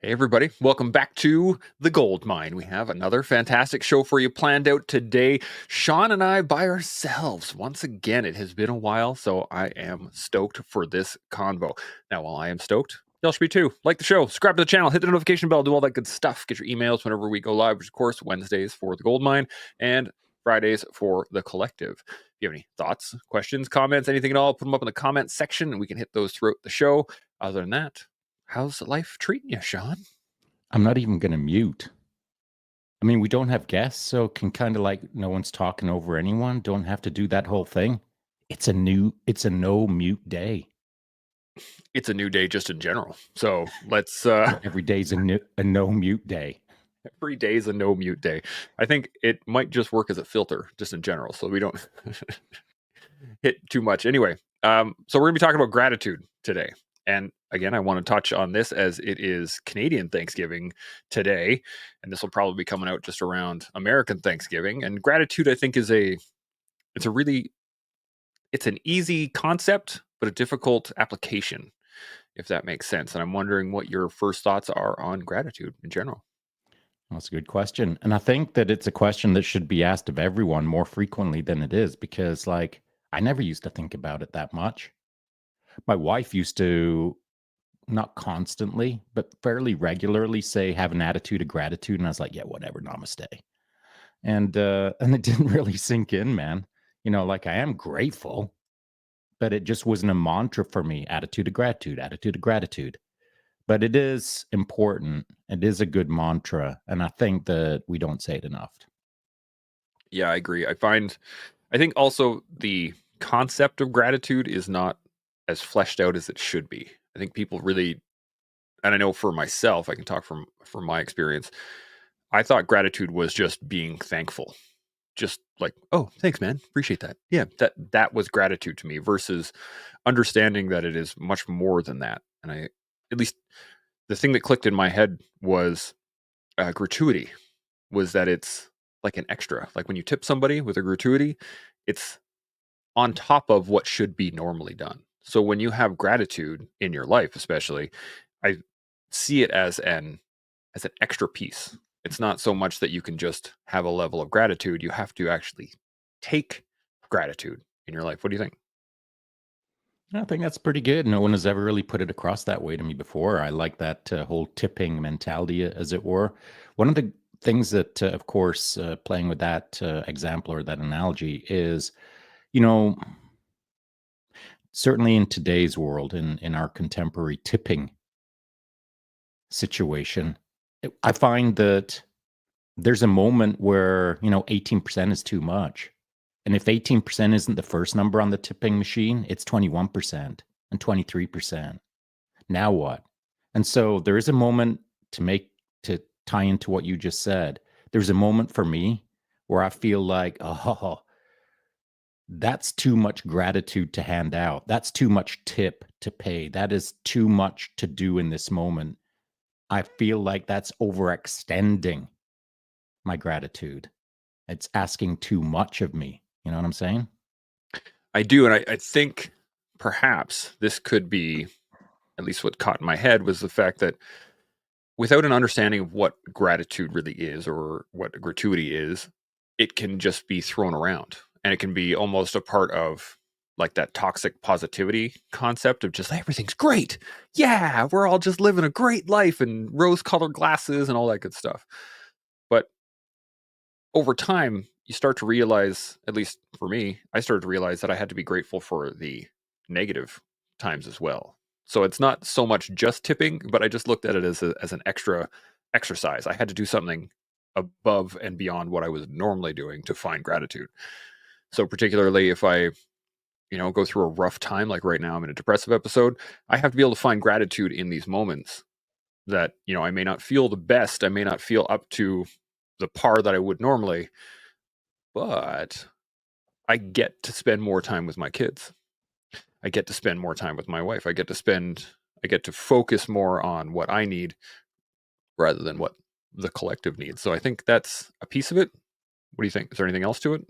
Hey, everybody. Welcome back to The Gold Mine. We have another fantastic show for you planned out today. Shaun and I by ourselves. Once again, it has been a while, so I am stoked for this convo. Now, while I am stoked, y'all should be too. Like the show, subscribe to the channel, hit the notification bell, do all that good stuff. Get your emails whenever we go live, which, of course, Wednesdays for The Gold Mine and Fridays for The Collective. If you have any thoughts, questions, comments, anything at all, put them up in the comment section, and we can hit those throughout the show. Other than that, how's life treating you, Shaun? I'm not even going to mute. I mean, we don't have guests, so can kind of like no one's talking over anyone. Don't have to do that whole thing. It's a no mute day. It's a new day just in general. So let's Every day's a no mute day. every day is a no mute day. I think it might just work as a filter just in general, so we don't hit too much. Anyway, so we're gonna be talking about gratitude today. And again, I want to touch on this as it is Canadian Thanksgiving today, and this will probably be coming out just around American Thanksgiving. And gratitude, I think, it's a really it's an easy concept, but a difficult application, if that makes sense. And I'm wondering what your first thoughts are on gratitude in general. That's a good question. And I think that it's a question that should be asked of everyone more frequently than it is because, like, I never used to think about it that much. My wife used to, not constantly, but fairly regularly say, have an attitude of gratitude. And I was like, yeah, whatever, namaste. And it didn't really sink in, man. Like I am grateful, but it just wasn't a mantra for me. Attitude of gratitude, attitude of gratitude. But it is important. It is a good mantra. And I think that we don't say it enough. Yeah, I agree. I think also the concept of gratitude is not as fleshed out as it should be. I think people really, and I know for myself, I can talk from my experience. I thought gratitude was just being thankful. Just like, oh, thanks, man. Appreciate that. Yeah, that was gratitude to me versus understanding that it is much more than that. And at least the thing that clicked in my head was gratuity, was that it's like an extra. Like when you tip somebody with a gratuity, it's on top of what should be normally done. So when you have gratitude in your life, especially, I see it as an extra piece. It's not so much that you can just have a level of gratitude. You have to actually take gratitude in your life. What do you think? I think that's pretty good. No one has ever really put it across that way to me before. I like that whole tipping mentality, as it were. One of the things that, of course, playing with that example or that analogy is, you know, certainly in today's world, in our contemporary tipping situation, I find that there's a moment where, 18% is too much. And if 18% isn't the first number on the tipping machine, it's 21% and 23%. Now what? And so there is a moment to tie into what you just said. There's a moment for me where I feel like, oh, that's too much gratitude to hand out. That's too much tip to pay. That is too much to do in this moment. I feel like that's overextending my gratitude. It's asking too much of me. You know what I'm saying? I do. And I think perhaps this could be at least what caught in my head was the fact that without an understanding of what gratitude really is or what gratuity is, it can just be thrown around and it can be almost a part of like that toxic positivity concept of just everything's great. Yeah, we're all just living a great life and rose colored glasses and all that good stuff. But over time, you start to realize, at least for me, I started to realize that I had to be grateful for the negative times as well. So it's not so much just tipping, but I just looked at it as an extra exercise. I had to do something above and beyond what I was normally doing to find gratitude. So particularly if I, go through a rough time, like right now I'm in a depressive episode, I have to be able to find gratitude in these moments that, I may not feel the best, I may not feel up to the par that I would normally, but I get to spend more time with my kids. I get to spend more time with my wife. I get to focus more on what I need rather than what the collective needs. So I think that's a piece of it. What do you think? Is there anything else to it?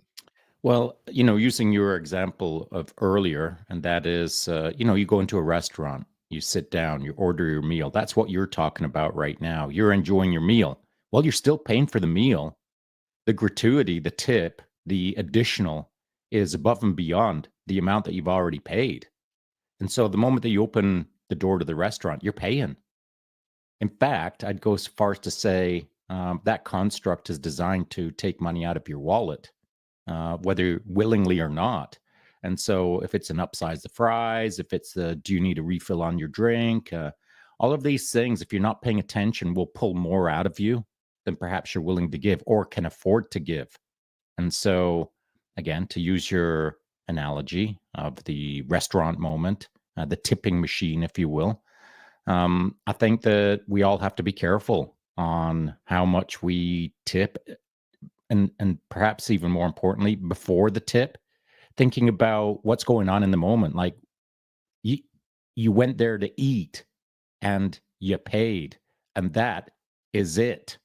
Well, using your example of earlier, and that is, you go into a restaurant You sit down, you order your meal. That's what you're talking about right now. You're enjoying your meal. Well, you're still paying for the meal. The gratuity, the tip, the additional is above and beyond the amount that you've already paid. And so the moment that you open the door to the restaurant, you're paying. In fact, I'd go as far as to say that construct is designed to take money out of your wallet, whether willingly or not. And so if it's an upsize the fries, if it's the do you need a refill on your drink, all of these things, if you're not paying attention, will pull more out of you than perhaps you're willing to give or can afford to give. And so, again, to use your analogy of the restaurant moment, the tipping machine, if you will, I think that we all have to be careful on how much we tip, and perhaps even more importantly, before the tip, thinking about what's going on in the moment. Like you, you went there to eat and you paid, and that is it.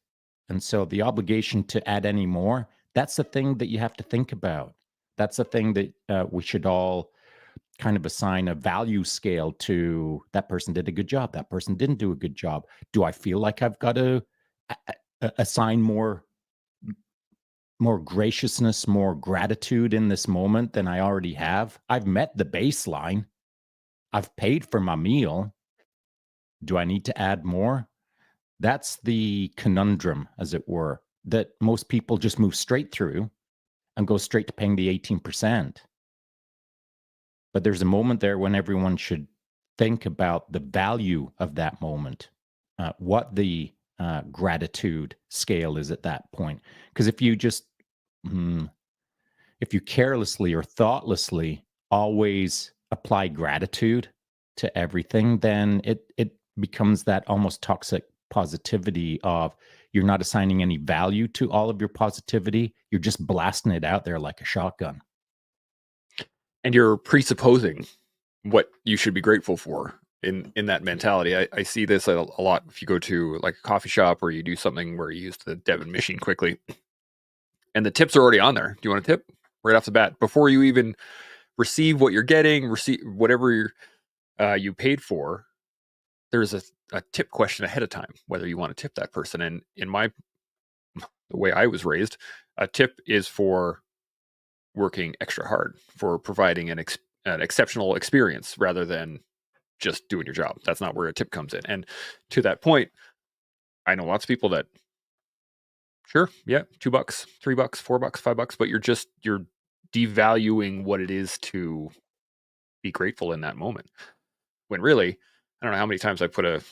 And so the obligation to add any more, that's the thing that you have to think about. That's the thing that we should all kind of assign a value scale to. That person did a good job. That person didn't do a good job. Do I feel like I've got to assign more graciousness, more gratitude in this moment than I already have? I've met the baseline. I've paid for my meal. Do I need to add more? That's the conundrum, as it were, that most people just move straight through and go straight to paying the 18%. But there's a moment there when everyone should think about the value of that moment, what the gratitude scale is at that point. Because if you just, if you carelessly or thoughtlessly always apply gratitude to everything, then it becomes that almost toxic positivity of you're not assigning any value to all of your positivity. You're just blasting it out there like a shotgun. And you're presupposing what you should be grateful for in that mentality. I see this a lot if you go to like a coffee shop or you do something where you use the debit machine quickly and the tips are already on there. Do you want a tip? Right off the bat, before you even receive what you're getting, receive whatever you paid for, there's a tip question ahead of time, whether you want to tip that person. And in the way I was raised, a tip is for working extra hard, for providing an exceptional experience rather than just doing your job. That's not where a tip comes in. And to that point, I know lots of people that, sure, yeah, $2, $3, $4, $5, but you're devaluing what it is to be grateful in that moment. When really, I don't know how many times I put a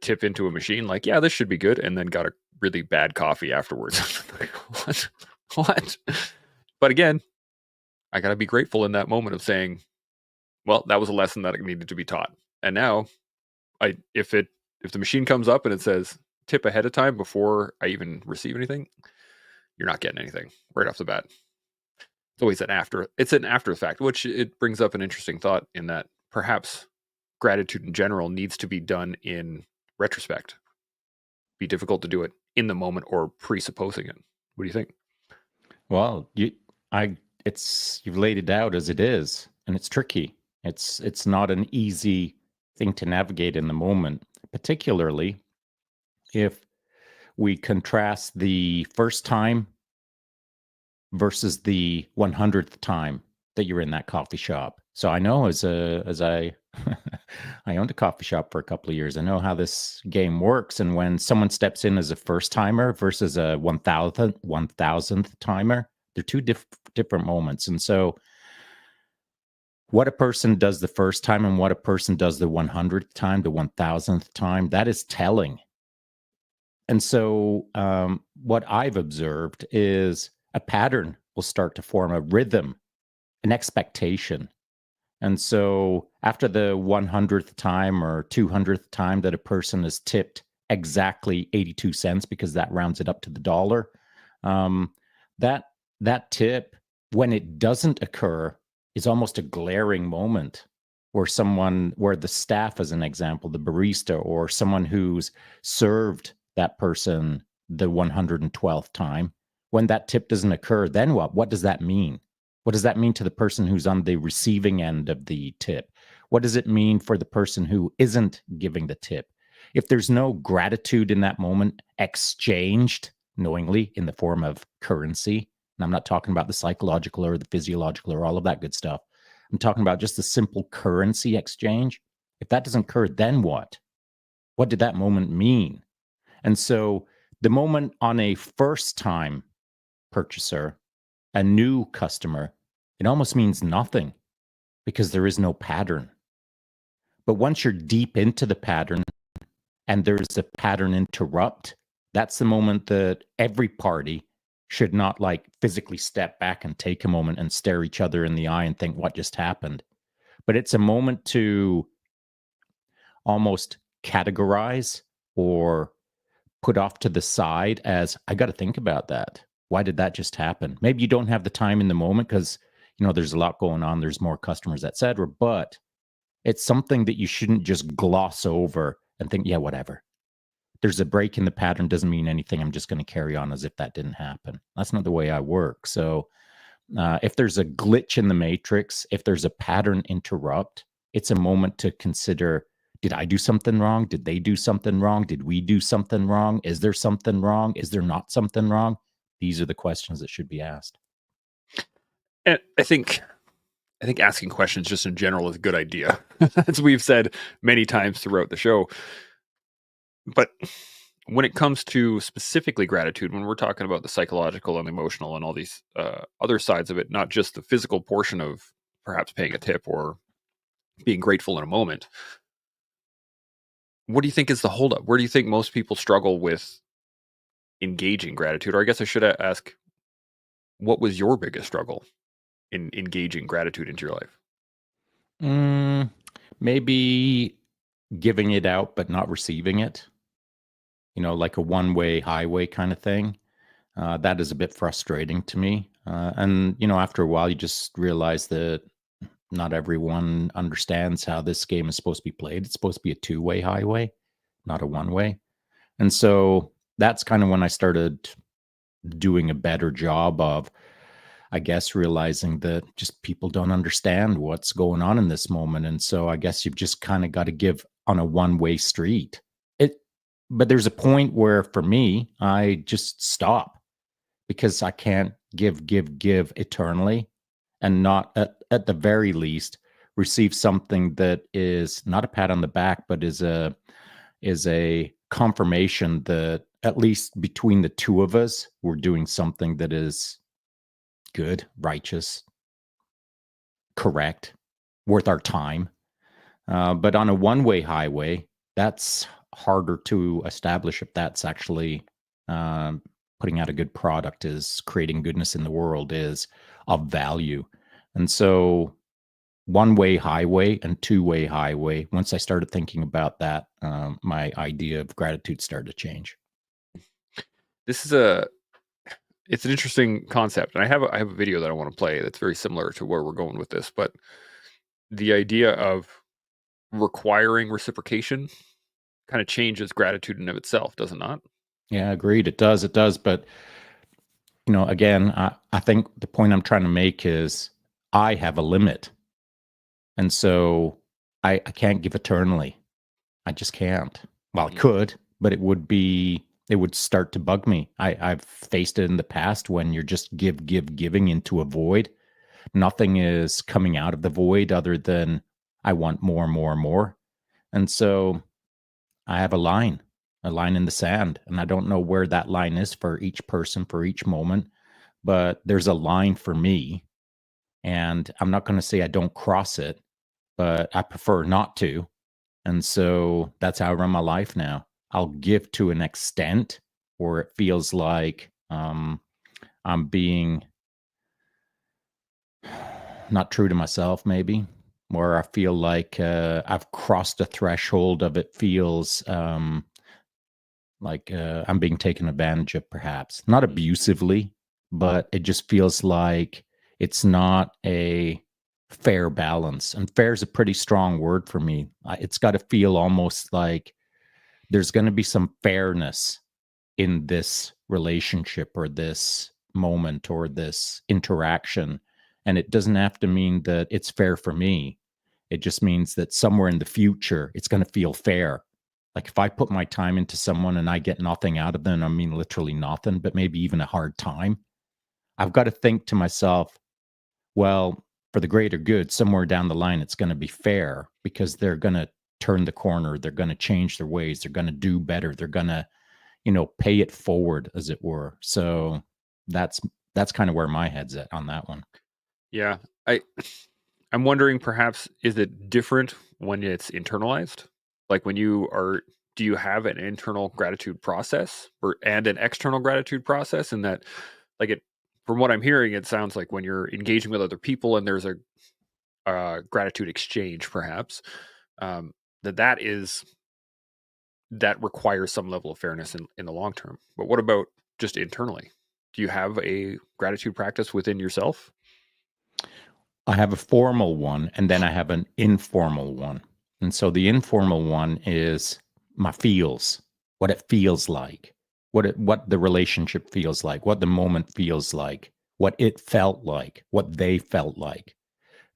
tip into a machine, like, yeah, this should be good, and then got a really bad coffee afterwards. Like, what? But again, I got to be grateful in that moment of saying, well, that was a lesson that needed to be taught. And now, if the machine comes up and it says tip ahead of time before I even receive anything, you're not getting anything right off the bat. It's always it's an after effect, which it brings up an interesting thought in that perhaps gratitude in general needs to be done in retrospect. Be difficult to do it in the moment or presupposing it. What do you think? Well, you've laid it out as it is, and it's tricky. It's not an easy thing to navigate in the moment, particularly if we contrast the first time versus the 100th time that you're in that coffee shop. So I know as I I owned a coffee shop for a couple of years. I know how this game works. And when someone steps in as a first timer versus a 1000th timer, they're two different moments. And so what a person does the first time and what a person does the 100th time, the 1000th time, that is telling. And so what I've observed is a pattern will start to form, a rhythm, an expectation. And so after the 100th time or 200th time that a person is tipped exactly 82 cents, because that rounds it up to the dollar, that tip, when it doesn't occur, is almost a glaring moment where the staff, as an example, the barista or someone who's served that person the 112th time, when that tip doesn't occur, then what? What does that mean? What does that mean to the person who's on the receiving end of the tip? What does it mean for the person who isn't giving the tip? If there's no gratitude in that moment exchanged knowingly in the form of currency, and I'm not talking about the psychological or the physiological or all of that good stuff. I'm talking about just the simple currency exchange. If that doesn't occur, then what? What did that moment mean? And so the moment on a first time purchaser, a new customer, it almost means nothing because there is no pattern. But once you're deep into the pattern and there's a pattern interrupt, that's the moment that every party should not like physically step back and take a moment and stare each other in the eye and think, what just happened? But it's a moment to almost categorize or put off to the side as, I got to think about that. Why did that just happen? Maybe you don't have the time in the moment because, there's a lot going on. There's more customers, et cetera. But it's something that you shouldn't just gloss over and think, yeah, whatever. There's a break in the pattern, doesn't mean anything. I'm just going to carry on as if that didn't happen. That's not the way I work. So if there's a glitch in the matrix, if there's a pattern interrupt, it's a moment to consider, did I do something wrong? Did they do something wrong? Did we do something wrong? Is there something wrong? Is there not something wrong? These are the questions that should be asked. And I think asking questions just in general is a good idea, as we've said many times throughout the show. But when it comes to specifically gratitude, when we're talking about the psychological and emotional and all these other sides of it, not just the physical portion of perhaps paying a tip or being grateful in a moment, what do you think is the holdup? Where do you think most people struggle with engaging gratitude? Or I guess I should ask, what was your biggest struggle in engaging gratitude into your life? Maybe giving it out but not receiving it. Like a one-way highway kind of thing. That is a bit frustrating to me. And after a while, you just realize that not everyone understands how this game is supposed to be played. It's supposed to be a two-way highway, not a one-way. And so that's kind of when I started doing a better job of, I guess, realizing that just people don't understand what's going on in this moment. And so I guess you've just kind of got to give on a one-way street. But there's a point where for me, I just stop because I can't give eternally and not at the very least receive something that is not a pat on the back, but is a confirmation that at least between the two of us, we're doing something that is good, righteous, correct, worth our time. But on a one-way highway, that's harder to establish if that's actually putting out a good product, is creating goodness in the world, is of value. And so one-way highway and two-way highway, once I started thinking about that, my idea of gratitude started to change. This is it's an interesting concept, and I have a video that I want to play that's very similar to where we're going with this. But the idea of requiring reciprocation kind of changes gratitude in of itself, does it not? Yeah, agreed. It does. It does. But, again, I think the point I'm trying to make is I have a limit. And so I can't give eternally. I just can't. Well, I could, but it would start to bug me. I've faced it in the past when you're just giving into a void. Nothing is coming out of the void other than I want more and more and more. And so I have a line in the sand, and I don't know where that line is for each person, for each moment, but there's a line for me, and I'm not going to say I don't cross it, but I prefer not to. And so that's how I run my life now. I'll give to an extent where it feels like I'm being not true to myself, maybe, where I feel like I've crossed a threshold of it feels like I'm being taken advantage of, perhaps. Not abusively, but it just feels like it's not a fair balance. And fair is a pretty strong word for me. It's got to feel almost like there's going to be some fairness in this relationship or this moment or this interaction. And it doesn't have to mean that it's fair for me. It just means that somewhere in the future, it's going to feel fair. Like if I put my time into someone and I get nothing out of them, I mean literally nothing, but maybe even a hard time, I've got to think to myself, well, for the greater good, somewhere down the line, it's going to be fair because they're going to turn the corner. They're going to change their ways. They're going to do better. They're going to, pay it forward, as it were. So that's kind of where my head's at on that one. Yeah. I'm wondering, perhaps, is it different when it's internalized? Like when do you have an internal gratitude process and an external gratitude process? And that, from what I'm hearing, it sounds like when you're engaging with other people and there's a gratitude exchange, perhaps, that requires some level of fairness in the long term. But what about just internally? Do you have a gratitude practice within yourself? I have a formal one and then I have an informal one. And so the informal one is my feels, what it feels like, what the relationship feels like, what the moment feels like, what it felt like, what they felt like.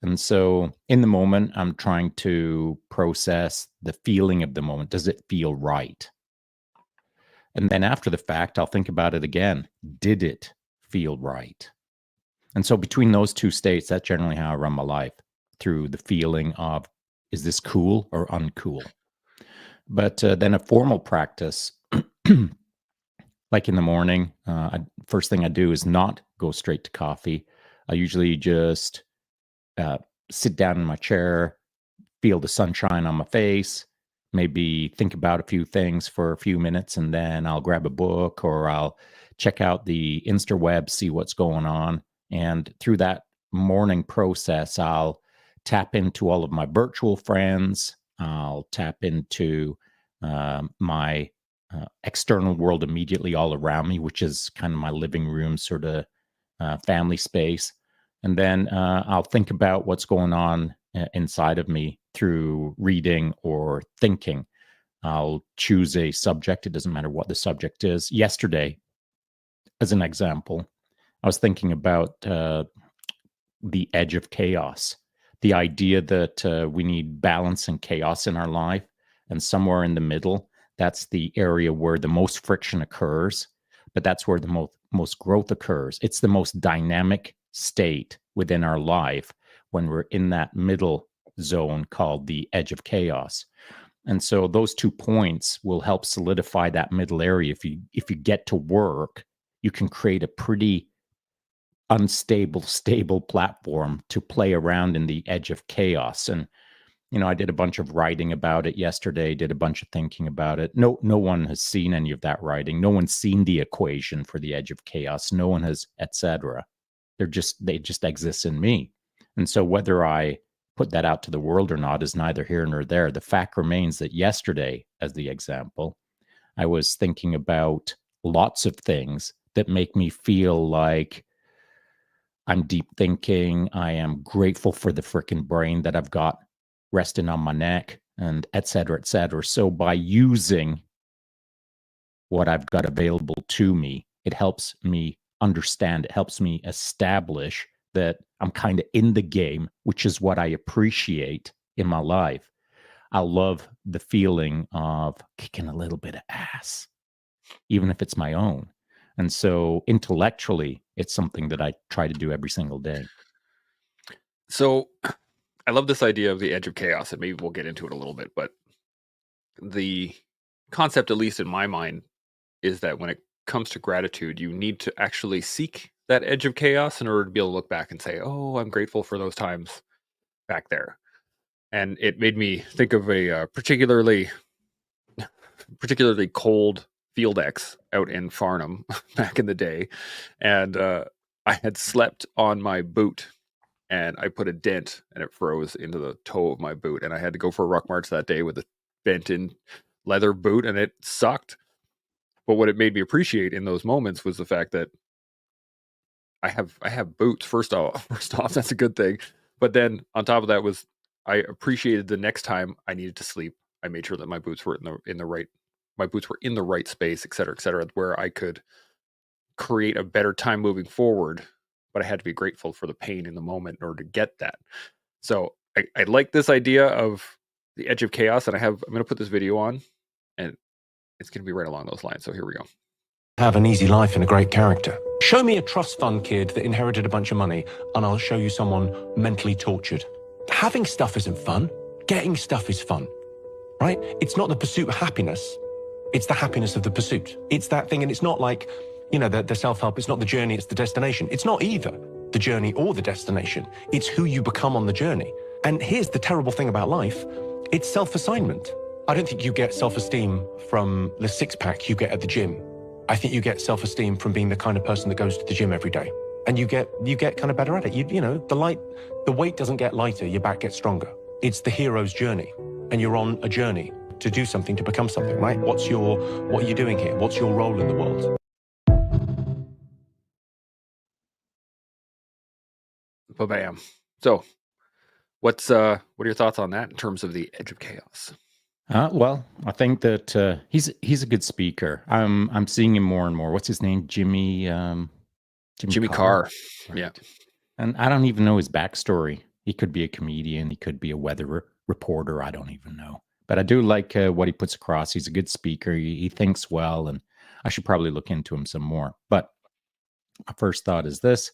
And so in the moment, I'm trying to process the feeling of the moment. Does it feel right? And then after the fact, I'll think about it again. Did it feel right? And so between those two states, that's generally how I run my life, through the feeling of, is this cool or uncool? But then a formal practice, like in the morning, first thing I do is not go straight to coffee. I usually just sit down in my chair, feel the sunshine on my face, maybe think about a few things for a few minutes, and then I'll grab a book or I'll check out the Instaweb, see what's going on. And through that morning process, I'll tap into all of my virtual friends. I'll tap into my external world immediately all around me, which is kind of my living room sort of family space. And then I'll think about what's going on inside of me through reading or thinking. I'll choose a subject. It doesn't matter what the subject is. Yesterday, as an example, I was thinking about the edge of chaos, the idea that we need balance and chaos in our life. And somewhere in the middle, that's the area where the most friction occurs, but that's where the most growth occurs. It's the most dynamic state within our life when we're in that middle zone called the edge of chaos. And so those 2 points will help solidify that middle area. If you get to work, you can create a pretty unstable, stable platform to play around in the edge of chaos. And I did a bunch of writing about it yesterday, did a bunch of thinking about it. No one has seen any of that writing. No one's seen the equation for the edge of chaos. No one has, etc. They just exist in me. And so whether I put that out to the world or not is neither here nor there. The fact remains that yesterday, as the example, I was thinking about lots of things that make me feel like I'm deep thinking. I am grateful for the freaking brain that I've got resting on my neck, and et cetera, et cetera. So by using what I've got available to me, it helps me understand, it helps me establish that I'm kind of in the game, which is what I appreciate in my life. I love the feeling of kicking a little bit of ass, even if it's my own. And so intellectually, it's something that I try to do every single day. So I love this idea of the edge of chaos, and maybe we'll get into it a little bit, but the concept, at least in my mind, is that when it comes to gratitude, you need to actually seek that edge of chaos in order to be able to look back and say, oh, I'm grateful for those times back there. And it made me think of a particularly cold field X out in Farnham back in the day. And I had slept on my boot and I put a dent and it froze into the toe of my boot. And I had to go for a ruck march that day with a bent in leather boot, and it sucked. But what it made me appreciate in those moments was the fact that I have boots. First off, that's a good thing. But then on top of that was I appreciated the next time I needed to sleep, I made sure that my boots were in the right space, et cetera, where I could create a better time moving forward. But I had to be grateful for the pain in the moment in order to get that. So I like this idea of the edge of chaos, and I'm going to put this video on, and it's going to be right along those lines. So here we go. Have an easy life and a great character. Show me a trust fund kid that inherited a bunch of money, and I'll show you someone mentally tortured. Having stuff isn't fun. Getting stuff is fun, right? It's not the pursuit of happiness. It's the happiness of the pursuit. It's that thing, and it's not like, you know, the self-help. It's not the journey, it's the destination. It's not either the journey or the destination. It's who you become on the journey. And here's the terrible thing about life. It's self-assignment. I don't think you get self-esteem from the six-pack you get at the gym. I think you get self-esteem from being the kind of person that goes to the gym every day. And you get kind of better at it. You know, the weight doesn't get lighter, your back gets stronger. It's the hero's journey. And you're on a journey to do something, to become something, right? What are you doing here? What's your role in the world? Bam. So what are your thoughts on that in terms of the edge of chaos? Well, I think that he's a good speaker. I'm seeing him more and more. What's his name? Jimmy Carr. Right. Yeah. And I don't even know his backstory. He could be a comedian. He could be a weather reporter. I don't even know. But I do like what he puts across. He's a good speaker. He thinks well, and I should probably look into him some more. But my first thought is this,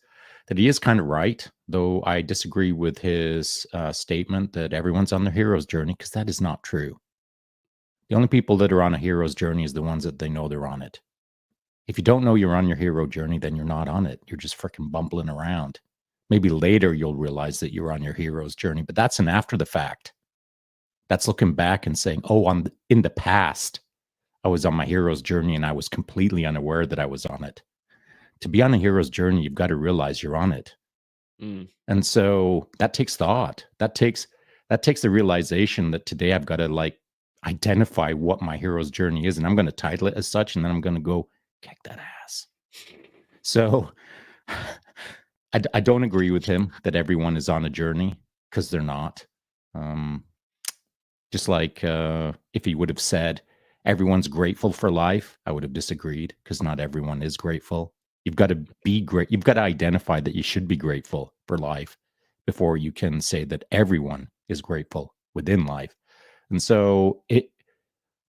that he is kind of right, though I disagree with his statement that everyone's on their hero's journey, because that is not true. The only people that are on a hero's journey is the ones that they know they're on it. If you don't know you're on your hero journey, then you're not on it. You're just freaking bumbling around. Maybe later you'll realize that you're on your hero's journey, but that's an after the fact. That's looking back and saying, oh, in the past, I was on my hero's journey and I was completely unaware that I was on it. To be on a hero's journey, you've got to realize you're on it. And so that takes thought. That takes the realization that today I've got to identify what my hero's journey is, and I'm going to title it as such, and then I'm going to go kick that ass. So I don't agree with him that everyone is on a journey, because they're not. Just like if he would have said everyone's grateful for life, I would have disagreed, because not everyone is grateful. You've got to be great. You've got to identify that you should be grateful for life before you can say that everyone is grateful within life. And so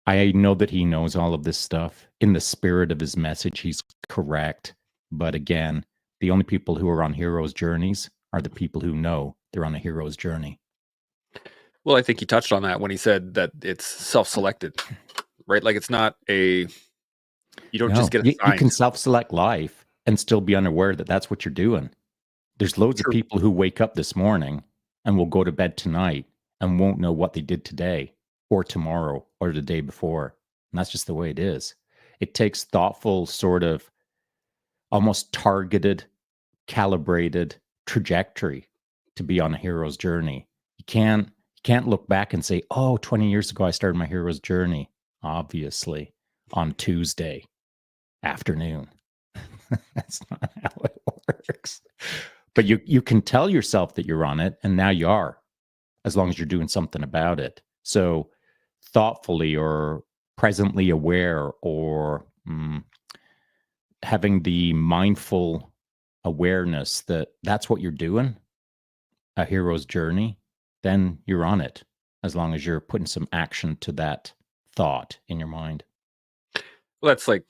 I know that he knows all of this stuff. In the spirit of his message, he's correct. But again, the only people who are on heroes' journeys are the people who know they're on a hero's journey. Well, I think he touched on that when he said that it's self-selected, right? Like, it's not you don't just get assigned. You can self-select life and still be unaware that that's what you're doing. There's loads of people who wake up this morning and will go to bed tonight and won't know what they did today or tomorrow or the day before. And that's just the way it is. It takes thoughtful, sort of almost targeted, calibrated trajectory to be on a hero's journey. You can't look back and say, oh, 20 years ago, I started my hero's journey, obviously, on Tuesday afternoon. That's not how it works. But you can tell yourself that you're on it, and now you are, as long as you're doing something about it. So thoughtfully or presently aware, or having the mindful awareness that that's what you're doing, a hero's journey, then you're on it, as long as you're putting some action to that thought in your mind. Well, that's like,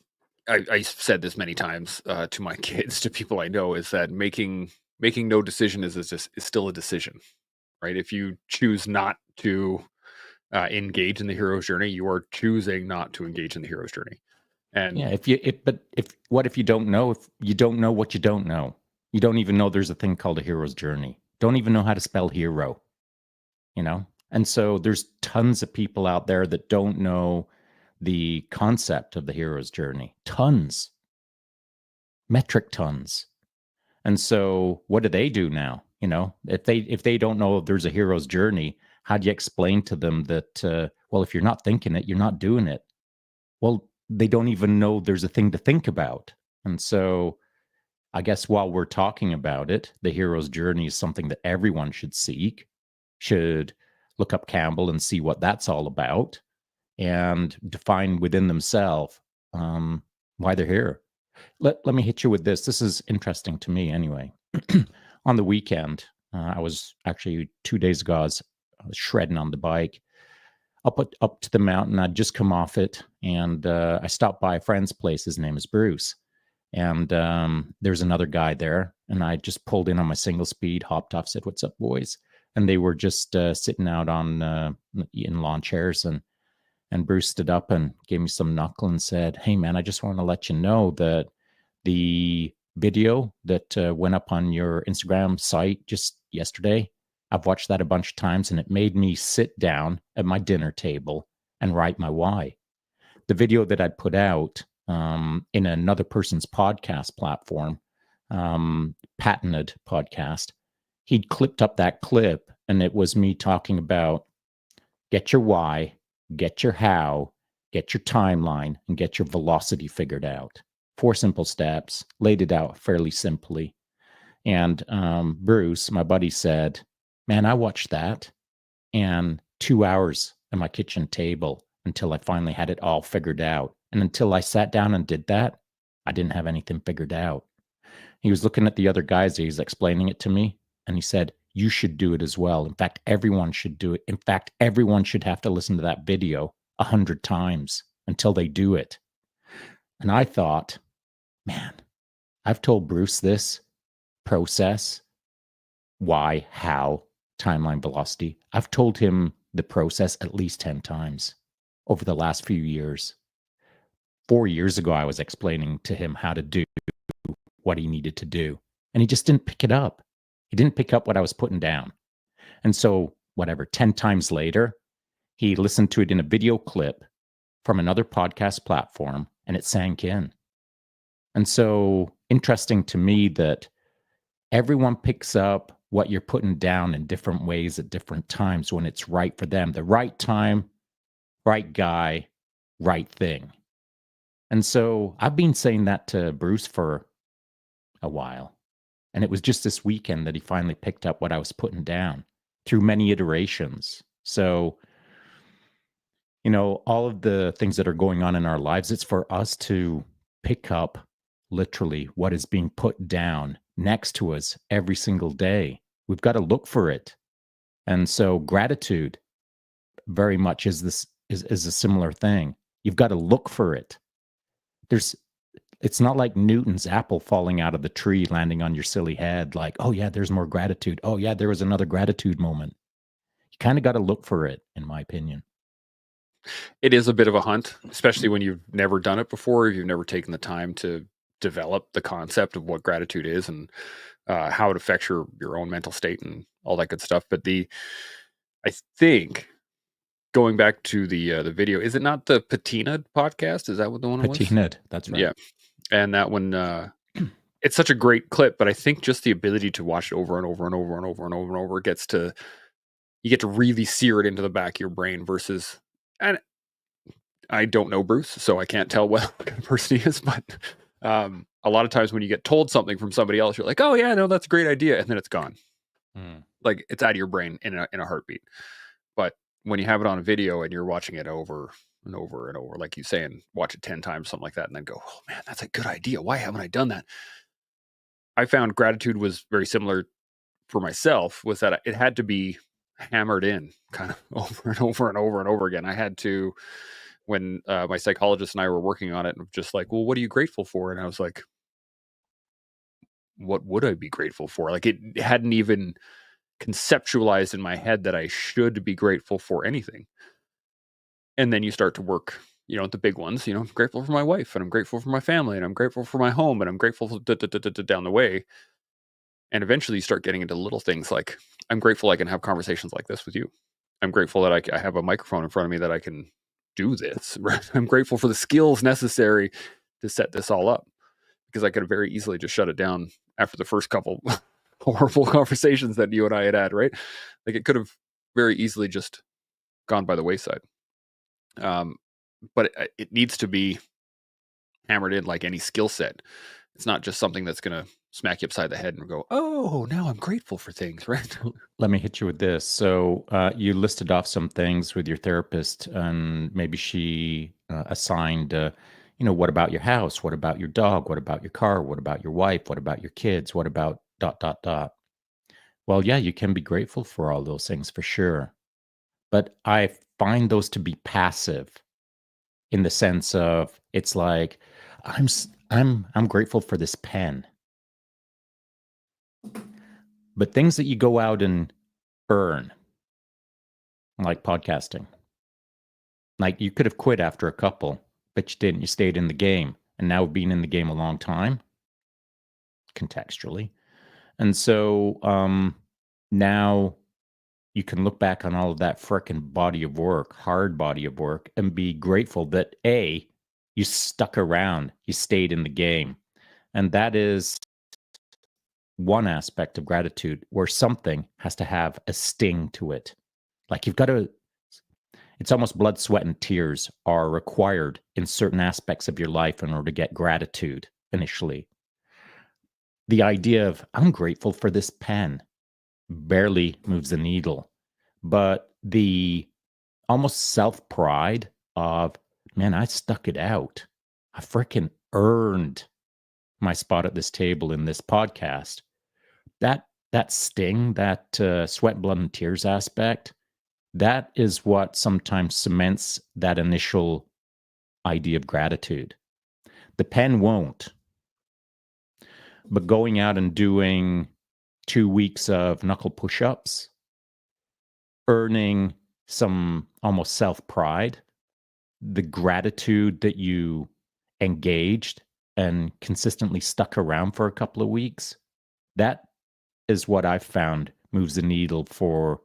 I've said this many times to my kids, to people I know, is that making no decision is still a decision, right? If you choose not to engage in the hero's journey, you are choosing not to engage in the hero's journey. And yeah, what if you don't know? If you don't know what you don't know, you don't even know there's a thing called a hero's journey. Don't even know how to spell hero, And so there's tons of people out there that don't know the concept of the hero's journey. Tons. Metric tons. And so what do they do now? If they don't know if there's a hero's journey, how do you explain to them that, well, if you're not thinking it, you're not doing it? Well, they don't even know there's a thing to think about. And so I guess while we're talking about it, the hero's journey is something that everyone should seek, should look up Campbell and see what that's all about, and define within themselves why they're here. Let me hit you with this. This is interesting to me anyway. On the weekend, I was actually 2 days ago, I was shredding on the bike up to the mountain. I'd just come off it, and I stopped by a friend's place. His name is Bruce. And there's another guy there, and I just pulled in on my single speed, hopped off, said, "What's up, boys?" And they were just sitting out on in lawn chairs, and Bruce stood up and gave me some knuckle and said, "Hey, man, I just want to let you know that the video that went up on your Instagram site just yesterday, I've watched that a bunch of times, and it made me sit down at my dinner table and write my why." The video that I'd put out in another person's podcast platform, patented podcast, he'd clipped up that clip, and it was me talking about get your why, get your how, get your timeline, and get your velocity figured out. 4 simple steps, laid it out fairly simply. And Bruce, my buddy, said, "Man, I watched that, and 2 hours at my kitchen table until I finally had it all figured out. And until I sat down and did that, I didn't have anything figured out." He was looking at the other guys, he was explaining it to me, and he said, "You should do it as well. In fact, everyone should do it. In fact, everyone should have to listen to that video 100 times until they do it." And I thought, man, I've told Bruce this process, why, how, timeline, velocity. I've told him the process at least 10 times over the last few years. 4 years ago, I was explaining to him how to do what he needed to do, and he just didn't pick it up. He didn't pick up what I was putting down. And so, 10 times later, he listened to it in a video clip from another podcast platform, and it sank in. And so, interesting to me that everyone picks up what you're putting down in different ways at different times when it's right for them. The right time, right guy, right thing. And so I've been saying that to Bruce for a while. And it was just this weekend that he finally picked up what I was putting down through many iterations. So, all of the things that are going on in our lives, it's for us to pick up literally what is being put down next to us every single day. We've got to look for it. And so gratitude very much is a similar thing. You've got to look for it. It's not like Newton's apple falling out of the tree, landing on your silly head, like, oh yeah, there's more gratitude. Oh yeah, there was another gratitude moment. You kind of got to look for it, in my opinion. It is a bit of a hunt, especially when you've never done it before. You've never taken the time to develop the concept of what gratitude is and how it affects your own mental state and all that good stuff. But I think going back to the video, is it not the Patina podcast? Is that what the one was? Patina, that's right. Yeah, and that one, it's such a great clip. But I think just the ability to watch it over and over and over and over and over and over you get to really sear it into the back of your brain versus. And I don't know Bruce, so I can't tell what kind of person he is. But a lot of times when you get told something from somebody else, you're like, "Oh yeah, no, that's a great idea," and then it's gone. Like it's out of your brain in a heartbeat. But when you have it on a video and you're watching it over and over and over, like you say, and watch it 10 times, something like that, and then go, "Oh man, that's a good idea. Why haven't I done that?" I found gratitude was very similar for myself. Was that it had to be hammered in kind of over and over and over and over again. I had to, when my psychologist and I were working on it, and just like, "Well, what are you grateful for?" And I was like, what would I be grateful for? Like it hadn't even conceptualized in my head that I should be grateful for anything. And then you start to work, the big ones, I'm grateful for my wife, and I'm grateful for my family, and I'm grateful for my home, and I'm grateful for down the way. And eventually you start getting into little things like, I'm grateful I can have conversations like this with you. I'm grateful that I have a microphone in front of me that I can do this. Right? I'm grateful for the skills necessary to set this all up, because I could have very easily just shut it down after the first couple horrible conversations that you and I had, right? Like it could have very easily just gone by the wayside. But it needs to be hammered in like any skill set. It's not just something that's going to smack you upside the head and go, "Oh, now I'm grateful for things," right? Let me hit you with this. So you listed off some things with your therapist, and maybe she assigned, what about your house? What about your dog? What about your car? What about your wife? What about your kids? What about ... Well, yeah, you can be grateful for all those things for sure. But I find those to be passive in the sense of it's like I'm grateful for this pen. But things that you go out and earn, like podcasting. Like you could have quit after a couple, but you didn't. You stayed in the game. And now being in the game a long time, contextually. And so now you can look back on all of that frickin' body of work, hard body of work, and be grateful that A, you stuck around, you stayed in the game. And that is one aspect of gratitude where something has to have a sting to it. Like you've got to, it's almost blood, sweat, and tears are required in certain aspects of your life in order to get gratitude initially. The idea of, I'm grateful for this pen, barely moves the needle. But the almost self-pride of, man, I stuck it out. I freaking earned my spot at this table in this podcast. That sting, that sweat, blood, and tears aspect, that is what sometimes cements that initial idea of gratitude. The pen won't. But going out and doing 2 weeks of knuckle push-ups, earning some almost self-pride, the gratitude that you engaged and consistently stuck around for a couple of weeks, that is what I've found moves the needle for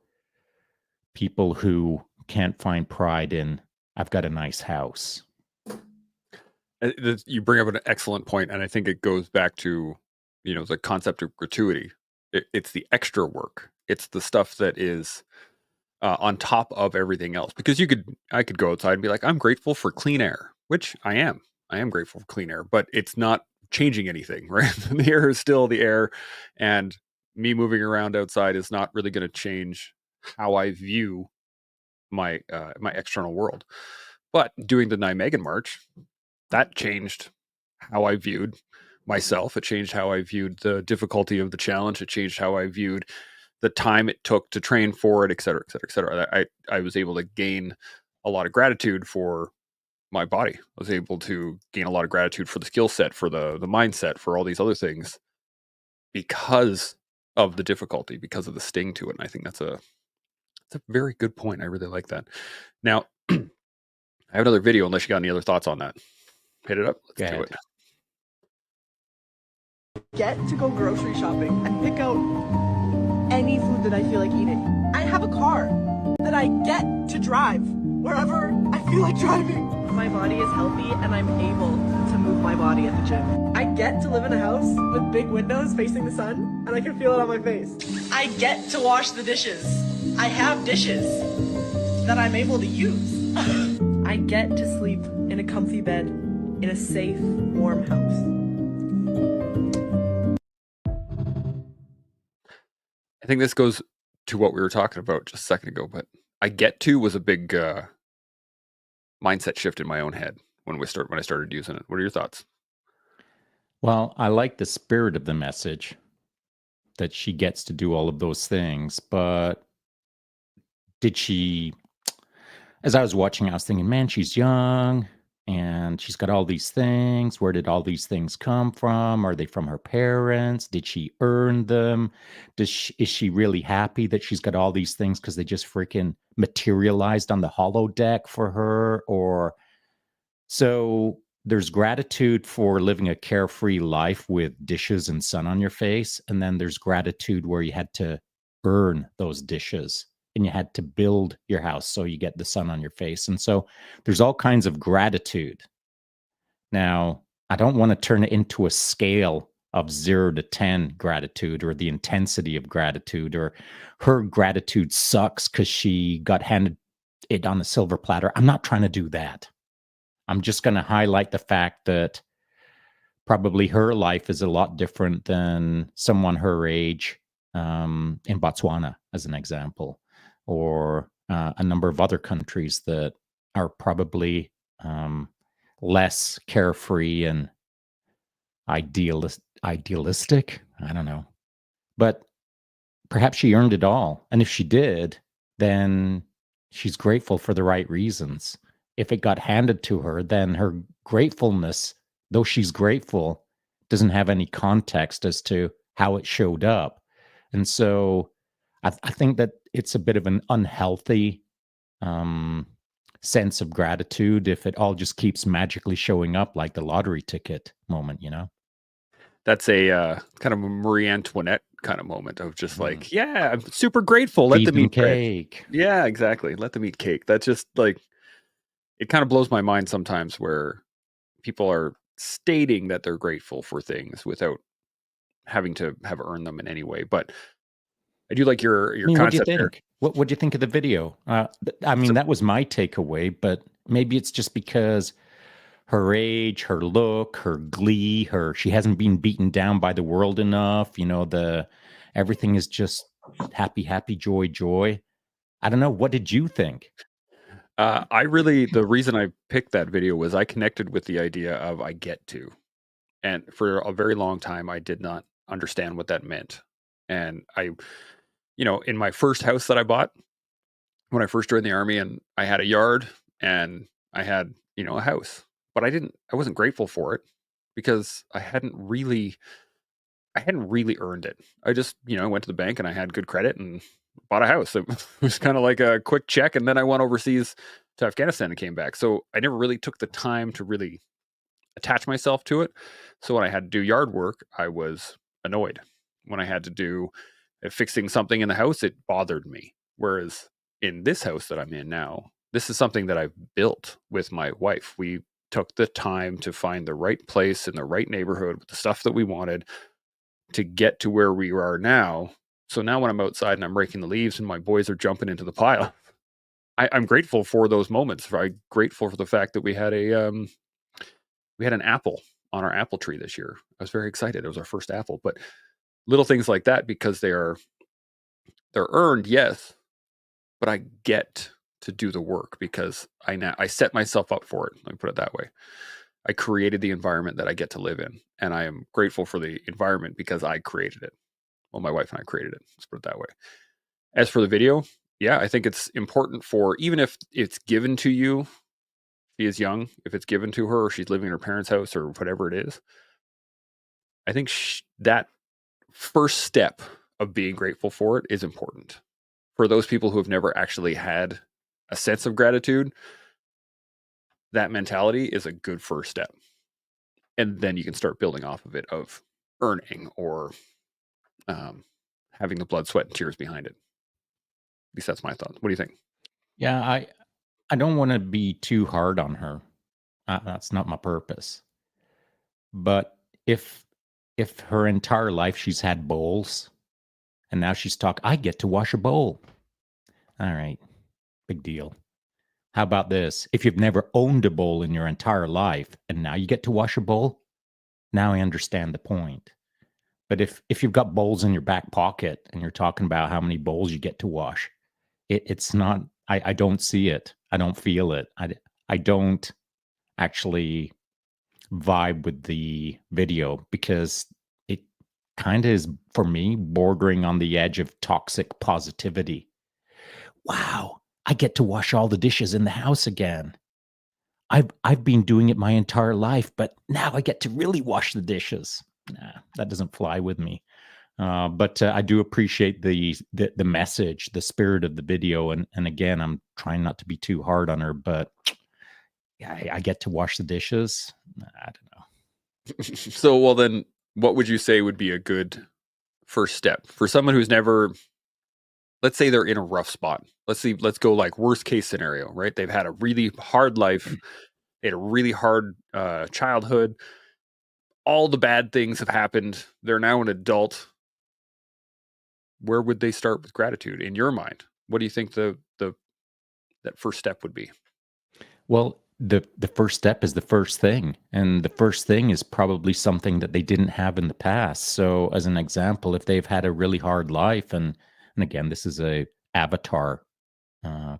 people who can't find pride in, I've got a nice house. You bring up an excellent point, and I think it goes back to, the concept of gratuity. It's the extra work. It's the stuff that is on top of everything else. Because I could go outside and be like, I'm grateful for clean air, which I am. I am grateful for clean air, but it's not changing anything, right? The air is still the air, and me moving around outside is not really going to change how I view my external world. But doing the Nijmegen March, that changed how I viewed myself. It changed how I viewed the difficulty of the challenge. It changed how I viewed the time it took to train for it, et cetera, et cetera, et cetera. I was able to gain a lot of gratitude for my body. I was able to gain a lot of gratitude for the skill set, for the mindset, for all these other things because of the difficulty, because of the sting to it. And I think that's a very good point. I really like that. Now, I have another video unless you got any other thoughts on that. Hit it up. Let's do it. Get to go grocery shopping and pick out any food that I feel like eating. I have a car that I get to drive wherever I feel like driving. My body is healthy and I'm able to move my body at the gym. I get to live in a house with big windows facing the sun and I can feel it on my face. I get to wash the dishes. I have dishes that I'm able to use. I get to sleep in a comfy bed in a safe, warm house. I think this goes to what we were talking about just a second ago, but I get to was a big mindset shift in my own head when I started using it. What are your thoughts? Well, I like the spirit of the message that she gets to do all of those things, but did she, as I was watching, I was thinking, man, she's young and she's got all these things. Where did all these things come from? Are they from her parents? Did she earn them? Is she really happy that she's got all these things because they just freaking materialized on the holodeck for her? Or so there's gratitude for living a carefree life with dishes and sun on your face. And then there's gratitude where you had to earn those dishes and you had to build your house so you get the sun on your face. And so there's all kinds of gratitude. Now, I don't want to turn it into a scale of 0 to 10 gratitude or the intensity of gratitude or her gratitude sucks because she got handed it on a silver platter. I'm not trying to do that. I'm just going to highlight the fact that probably her life is a lot different than someone her age in Botswana, as an example, or a number of other countries that are probably less carefree and idealistic. I don't know. But perhaps she earned it all. And if she did, then she's grateful for the right reasons. If it got handed to her, then her gratefulness, though she's grateful, doesn't have any context as to how it showed up. And so I think that it's a bit of an unhealthy sense of gratitude if it all just keeps magically showing up like the lottery ticket moment, you know? That's a kind of a Marie Antoinette kind of moment of just like, yeah, I'm super grateful. Let Feed them them eat bread. cake. Yeah, exactly. Let them eat cake. That's just like, it kind of blows my mind sometimes where people are stating that they're grateful for things without having to have earned them in any way. But I do like your I mean, what do you concept there. think? What do you think of the video? I mean, that was my takeaway, but maybe it's just because her age, her look, her glee, she hasn't been beaten down by the world enough. You know, everything is just happy, happy, joy, joy. I don't know. What did you think? The reason I picked that video was I connected with the idea of I get to. And for a very long time, I did not understand what that meant. And in my first house that I bought, when I first joined the army, and I had a yard and I had, a house, but I wasn't grateful for it because I hadn't really earned it. I just, went to the bank and I had good credit and bought a house. It was kind of like a quick check. And then I went overseas to Afghanistan and came back. So I never really took the time to really attach myself to it. So when I had to do yard work, I was annoyed. When I had to do fixing something in the house, it bothered me. Whereas in this house that I'm in now, this is something that I've built with my wife. We took the time to find the right place in the right neighborhood with the stuff that we wanted to get to where we are now. So now when I'm outside and I'm raking the leaves and my boys are jumping into the pile, I'm grateful for those moments. I'm grateful for the fact that we had an apple on our apple tree this year. I was very excited. It was our first apple, but little things like that, because they're earned, yes, but I get to do the work because I set myself up for it. Let me put it that way. I created the environment that I get to live in, and I am grateful for the environment because I created it. Well, my wife and I created it. Let's put it that way. As for the video, yeah, I think it's important for, even if it's given to you, she is young, if it's given to her or she's living in her parents' house or whatever it is, I think that first step of being grateful for it is important. For those people who have never actually had a sense of gratitude, that mentality is a good first step. And then you can start building off of it, of earning or having the blood, sweat, and tears behind it. At least that's my thought. What do you think? Yeah, I don't want to be too hard on her. That's not my purpose. But if her entire life she's had bowls, and now she's I get to wash a bowl. All right, big deal. How about this? If you've never owned a bowl in your entire life, and now you get to wash a bowl, now I understand the point. But if you've got bowls in your back pocket and you're talking about how many bowls you get to wash, it's not. I don't see it. I don't feel it. I don't actually vibe with the video because it kind of is, for me, bordering on the edge of toxic positivity. Wow, I get to wash all the dishes in the house again. I've been doing it my entire life, but now I get to really wash the dishes. Nah, that doesn't fly with me. But I do appreciate the message, the spirit of the video, and again, I'm trying not to be too hard on her, but yeah, I get to wash the dishes. I don't know. So, well, then, what would you say would be a good first step for someone who's never? Let's say they're in a rough spot. Let's go like worst case scenario, right? They've had a really hard life. They had a really hard childhood. All the bad things have happened. They're now an adult. Where would they start with gratitude in your mind? What do you think that first step would be? Well, the first step is the first thing, and the first thing is probably something that they didn't have in the past. So, as an example, if they've had a really hard life, and again, this is a avatar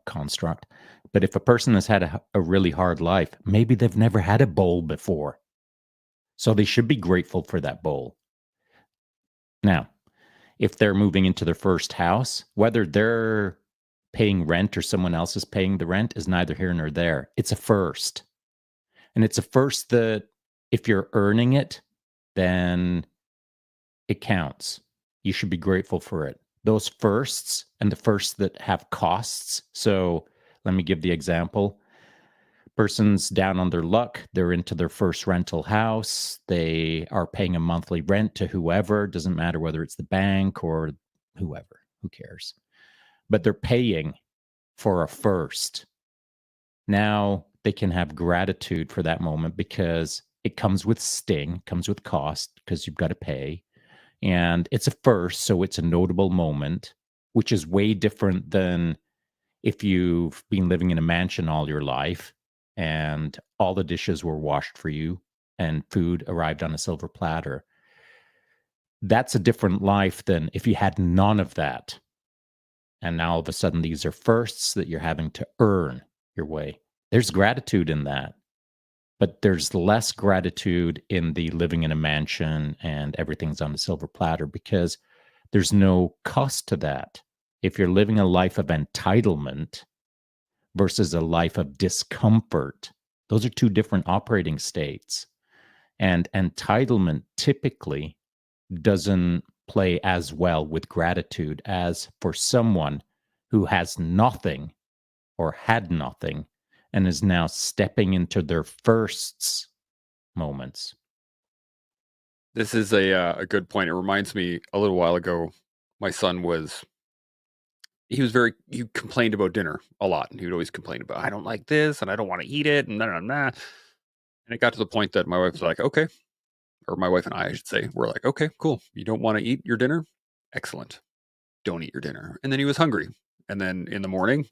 construct, but if a person has had a really hard life, maybe they've never had a bowl before, so they should be grateful for that bowl. Now, if they're moving into their first house, whether they're paying rent or someone else is paying the rent is neither here nor there. It's a first. And it's a first that if you're earning it, then it counts. You should be grateful for it. Those firsts and the firsts that have costs. So let me give the example. Person's down on their luck. They're into their first rental house. They are paying a monthly rent to whoever. Doesn't matter whether it's the bank or whoever. Who cares? But they're paying for a first. Now they can have gratitude for that moment because it comes with sting, comes with cost because you've got to pay. And it's a first, so it's a notable moment, which is way different than if you've been living in a mansion all your life and all the dishes were washed for you and food arrived on a silver platter. That's a different life than if you had none of that. And now all of a sudden, these are firsts that you're having to earn your way. There's gratitude in that. But there's less gratitude in the living in a mansion and everything's on a silver platter because there's no cost to that. If you're living a life of entitlement versus a life of discomfort, those are two different operating states. And entitlement typically doesn't play as well with gratitude as for someone who has nothing or had nothing and is now stepping into their firsts moments. This is a good point. It reminds me a little while ago, my son he complained about dinner a lot. And he would always complain about, I don't like this and I don't want to eat it and nah. And it got to the point that my wife was like, okay, or my wife and I should say, we're like, okay, cool. You don't want to eat your dinner? Excellent. Don't eat your dinner. And then he was hungry. And then in the morning,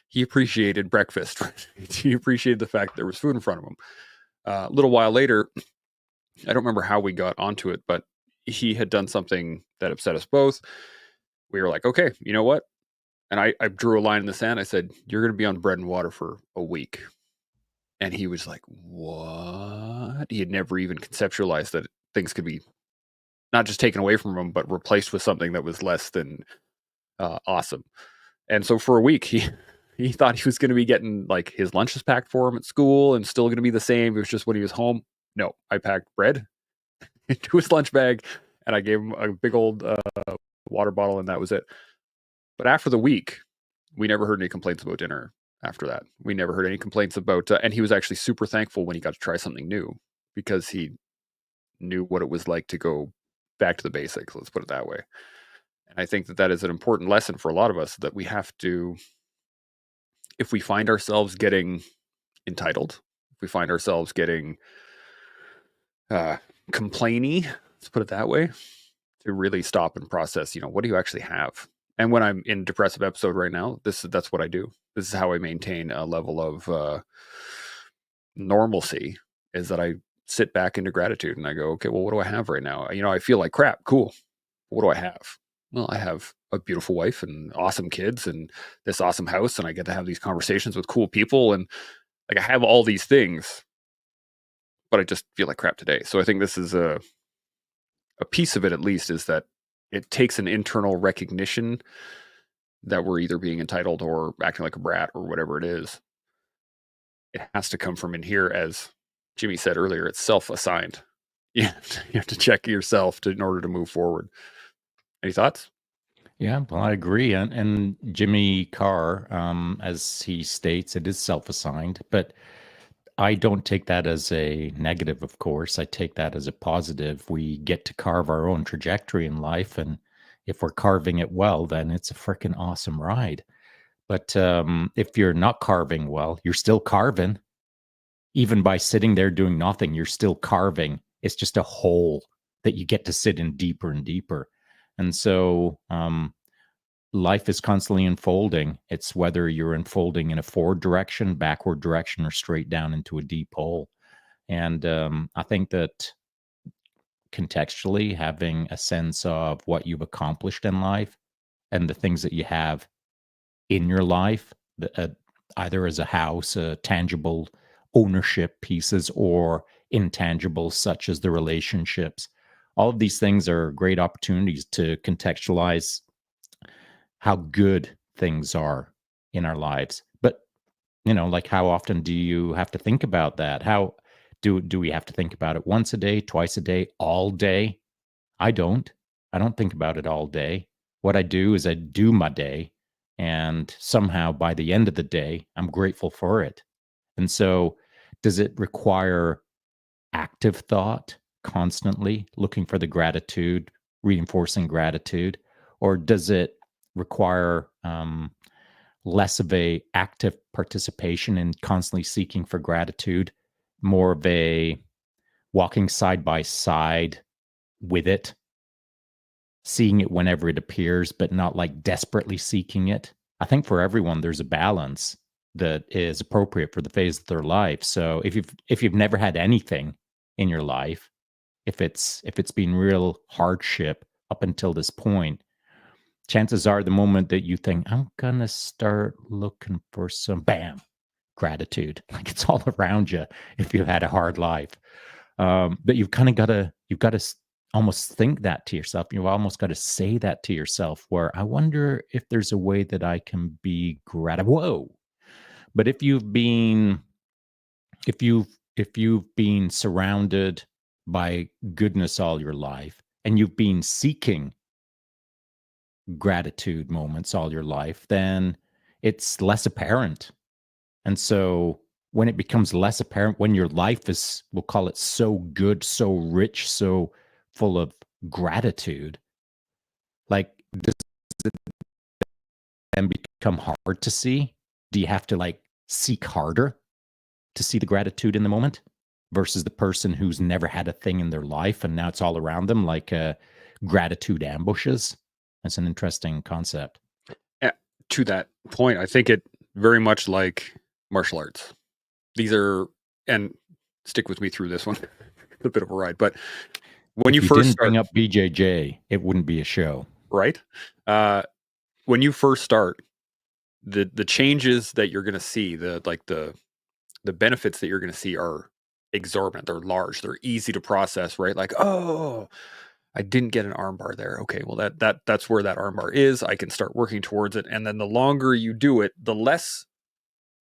he appreciated breakfast. He appreciated the fact that there was food in front of him. A little while later, I don't remember how we got onto it, but he had done something that upset us both. We were like, okay, you know what? And I drew a line in the sand. I said, you're going to be on bread and water for a week. And he was like, what? He had never even conceptualized that things could be not just taken away from him, but replaced with something that was less than awesome. And so for a week, he thought he was going to be getting like his lunches packed for him at school and still going to be the same. It was just when he was home. No, I packed bread into his lunch bag and I gave him a big old water bottle and that was it. But after the week, we never heard any complaints about dinner after that. We never heard any complaints about, and he was actually super thankful when he got to try something new because he knew what it was like to go back to the basics. Let's put it that way. And I think that is an important lesson for a lot of us that we have to, if we find ourselves getting entitled, if we find ourselves getting complainy, let's put it that way, to really stop and process, what do you actually have? And when I'm in a depressive episode right now, that's what I do. This is how I maintain a level of normalcy, is that I sit back into gratitude and I go, okay, well, what do I have right now? I feel like crap. Cool. What do I have? Well, I have a beautiful wife and awesome kids and this awesome house, and I get to have these conversations with cool people, and like I have all these things, but I just feel like crap today. So I think this is a piece of it, at least, is that it takes an internal recognition that we're either being entitled or acting like a brat or whatever it is. It has to come from in here, as Jimmy said earlier. It's self-assigned. You have to check yourself in order to move forward. Any thoughts? Yeah, well, I agree. And Jimmy Carr, as he states, it is self-assigned, but I don't take that as a negative, of course. I take that as a positive. We get to carve our own trajectory in life, and if we're carving it well, then it's a freaking awesome ride. But if you're not carving well, you're still carving. Even by sitting there doing nothing, you're still carving. It's just a hole that you get to sit in deeper and deeper. And so life is constantly unfolding. It's whether you're unfolding in a forward direction, backward direction, or straight down into a deep hole. And I think that contextually, having a sense of what you've accomplished in life and the things that you have in your life, either as a house, tangible ownership pieces, or intangibles such as the relationships, all of these things are great opportunities to contextualize how good things are in our lives. But, like, how often do you have to think about that? How do we have to think about it once a day, twice a day, all day? I don't think about it all day. What I do is I do my day, and somehow by the end of the day, I'm grateful for it. And so, does it require active thought, constantly looking for the gratitude, reinforcing gratitude? Or does it require less of a active participation in constantly seeking for gratitude, more of a walking side by side with it, seeing it whenever it appears, but not like desperately seeking it? I think for everyone, there's a balance that is appropriate for the phase of their life. So if you've never had anything in your life, if it's been real hardship up until this point, chances are the moment that you think, I'm gonna start looking for some gratitude, like it's all around you if you've had a hard life. But you've got to almost think that to yourself. You've almost got to say that to yourself, where I wonder if there's a way that I can be grateful. Whoa. But if you've been surrounded by goodness all your life, and you've been seeking gratitude moments all your life, then it's less apparent. And so when it becomes less apparent, when your life is, we'll call it, so good, so rich, so full of gratitude, like, does it then become hard to see? Do you have to like seek harder to see the gratitude in the moment versus the person who's never had a thing in their life and now it's all around them, like gratitude ambushes? That's an interesting concept. To that point, I think it very much like martial arts. These are, and stick with me through this one, a bit of a ride, but when if you first didn't start, bring up BJJ, it wouldn't be a show, right? When you first start, the changes that you're going to see, the benefits that you're going to see are exorbitant. They're large. They're easy to process, right? Like, oh, I didn't get an armbar there. Okay, well that's where that armbar is. I can start working towards it. And then the longer you do it, the less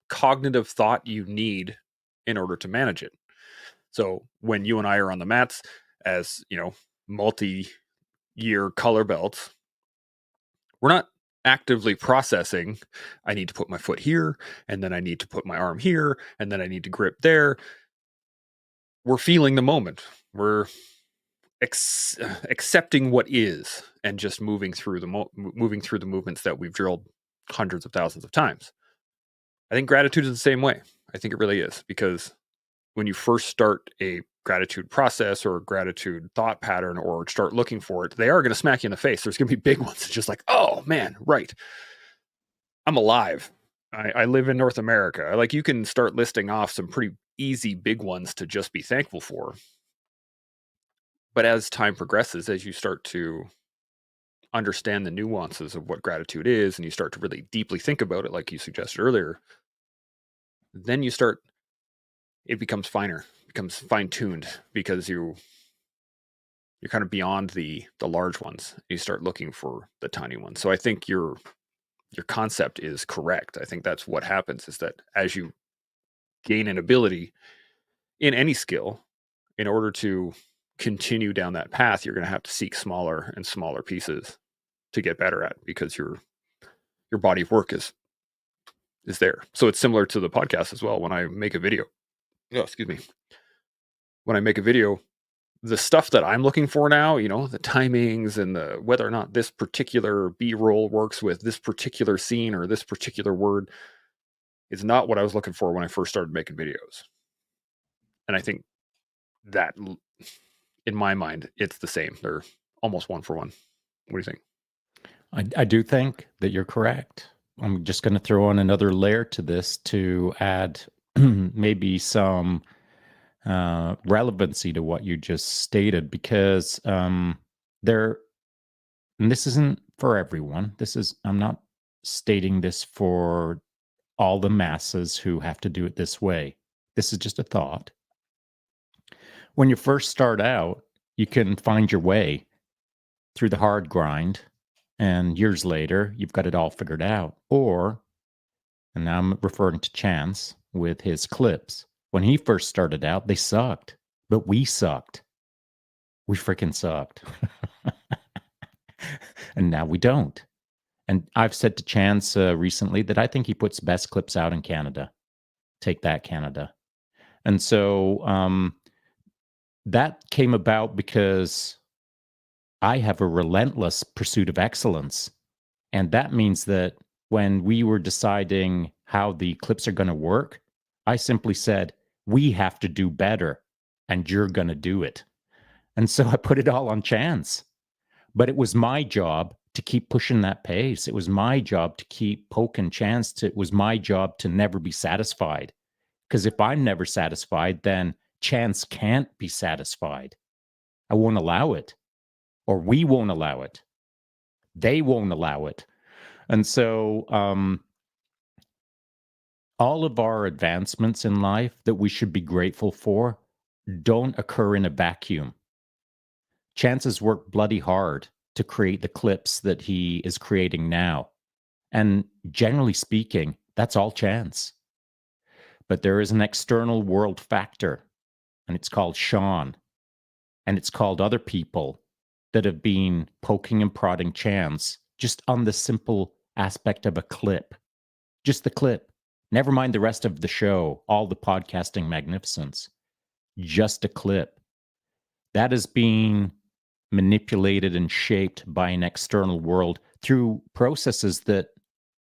cognitive thought you need in order to manage it. So when you and I are on the mats as, multi-year color belts, we're not actively processing, I need to put my foot here, and then I need to put my arm here, and then I need to grip there. We're feeling the moment. We're accepting what is and just moving through the movements that we've drilled hundreds of thousands of times. I think gratitude is the same way. I think it really is, because when you first start a gratitude process or a gratitude thought pattern or start looking for it, they are going to smack you in the face. There's going to be big ones. It's just like, oh man, right. I'm alive. I live in North America. Like, you can start listing off some pretty easy big ones to just be thankful for. But as time progresses, as you start to understand the nuances of what gratitude is, and you start to really deeply think about it, like you suggested earlier, then it becomes finer, becomes fine-tuned, because you're kind of beyond the large ones. You start looking for the tiny ones. So I think your concept is correct. I think that's what happens, is that as you gain an ability in any skill, in order to continue down that path, you're going to have to seek smaller and smaller pieces to get better at, because your body of work is there. So it's similar to the podcast as well. When I make a video, when I make a video, the stuff that I'm looking for now, the timings and the whether or not this particular B-roll works with this particular scene or this particular word, is not what I was looking for when I first started making videos. And I think that, in my mind, it's the same. They're almost one for one. What do you think? I do think that you're correct. I'm just going to throw on another layer to this to add maybe some relevancy to what you just stated, because and this isn't for everyone. I'm not stating this for all the masses who have to do it this way. This is just a thought. When you first start out, you can find your way through the hard grind, and years later, you've got it all figured out. Or, and now I'm referring to Chance with his clips. When he first started out, they sucked, but we sucked. We freaking sucked. And now we don't. And I've said to Chance recently that I think he puts best clips out in Canada. Take that, Canada. And so that came about because I have a relentless pursuit of excellence. And that means that when we were deciding how the clips are going to work, I simply said, we have to do better, and you're going to do it. And so I put it all on Chance. But it was my job to keep pushing that pace. It was my job to keep poking Chance. It was my job to never be satisfied. Because if I'm never satisfied, then Chance can't be satisfied. I won't allow it. Or we won't allow it. They won't allow it. And so all of our advancements in life that we should be grateful for don't occur in a vacuum. Chance has worked bloody hard to create the clips that he is creating now. And generally speaking, that's all Chance. But there is an external world factor, and it's called Shaun, and it's called other people that have been poking and prodding Chance just on the simple aspect of a clip. Just the clip. Never mind the rest of the show, all the podcasting magnificence. Just a clip. That is being manipulated and shaped by an external world through processes that